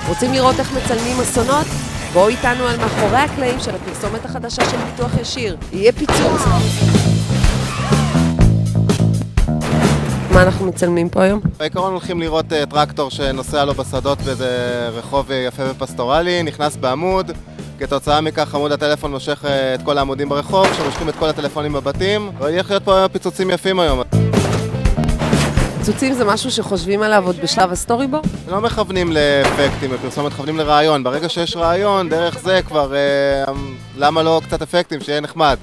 רוצים לראות איך מצלמים אסונות? בואו איתנו על מאחורי הקלעים של הפרסומת החדשה של ביטוח ישיר. יהיה פיצוץ. מה אנחנו מצלמים פה היום? בעיקרון הולכים לראות טרקטור שנוסע לו בשדות באיזה רחוב יפה ופסטורלי, נכנס בעמוד, כתוצאה מכך עמוד הטלפון מושך את כל העמודים ברחוב, שמושכים את כל הטלפונים בבתים, ויהיה להיות פה פיצוצים יפים היום. פיצוצים זה משהו שחושבים עליו עוד בשלב הסטורי בורד? לא מכוונים לאפקטים, בפרסומת מכוונים לרעיון. ברגע שיש רעיון, דרך זה כבר למה לא קצת אפקטים, שיהיה נחמד.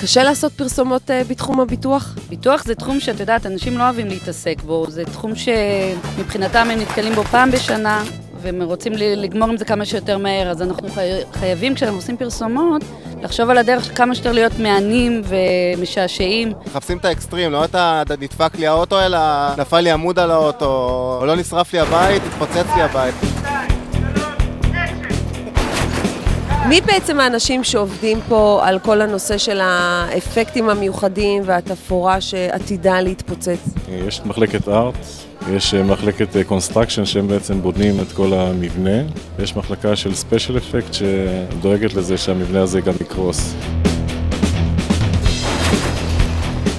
קשה לעשות פרסומות בתחום הביטוח? ביטוח זה תחום שאת יודעת, אנשים לא אוהבים להתעסק בו, זה תחום שמבחינתם הם נתקלים בו פעם בשנה, והם רוצים לגמור עם זה כמה שיותר מהר, אז אנחנו חייבים, כשאנחנו עושים פרסומות, לחשוב על הדרך כמה שיותר להיות מענים ומשעשעים. מחפשים את האקסטרים, לא את נדפק לי האוטו, אלא נפל לי עמוד על האוטו, או לא נשרף לי הבית, התפוצץ לי הבית. מי בעצם האנשים שעובדים פה על כל הנושא של האפקטים המיוחדים והתפאורה שעתידה להתפוצץ? יש מחלקת ארט, יש מחלקת קונסטרקשן שהם בעצם בונים את כל המבנה, ויש מחלקה של ספיישל אפקט שדואגת לזה שהמבנה הזה גם יקרוס.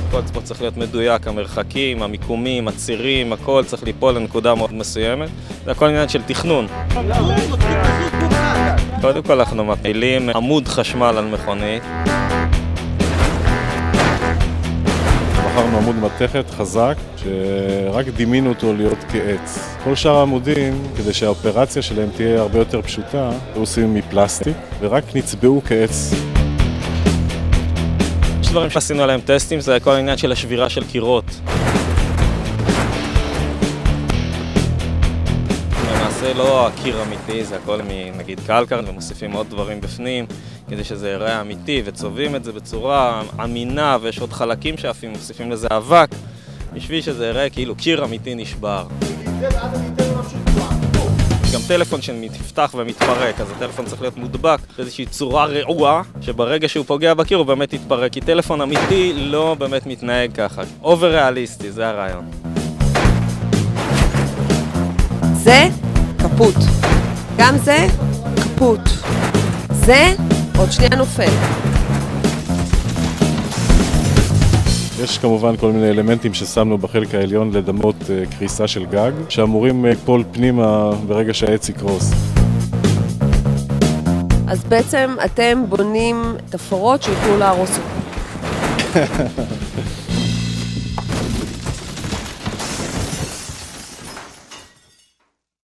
הכל פה צריך להיות מדויק, המרחקים, המיקומים, הצירים, הכל צריך ליפול לנקודה מאוד מסוימת. זה הכל עניין של תכנון. קודם כל אנחנו מפעילים עמוד חשמל על מכונית. בחרנו עמוד מתכת חזק, שרק דימינו אותו להיות כעץ. כל שאר העמודים, כדי שהאופרציה שלהם תהיה הרבה יותר פשוטה, עושים מפלסטיק, ורק נצבעו כעץ. יש דברים שעשינו עליהם טסטים, זה כל העניין של השבירה של קירות. למעשה לא הקיר אמיתי, זה הכל נגיד קלקר, ומוסיפים עוד דברים בפנים, כדי שזה יראה אמיתי, וצובעים את זה בצורה אמינה, ויש עוד חלקים שעפים, מוסיפים לזה אבק, בשביל שזה יראה כאילו קיר אמיתי נשבר. גם טלפון שמתפתח ומתפרק, אז הטלפון צריך להיות מודבק באיזושהי צורה רעועה, שברגע שהוא פוגע בקיר הוא באמת יתפרק, כי טלפון אמיתי לא באמת מתנהג ככה. אובר ריאליסטי, זה הרעיון. זה קפוט. גם זה קפוט. זה עוד שנייה נופל. יש כמובן כל מיני אלמנטים ששמנו בחלק העליון לדמות קריסה של גג, שאמורים ליפול פנימה ברגע שהעץ יקרוס. אז בעצם אתם בונים תפאורות שיוכלו להרוס אותם.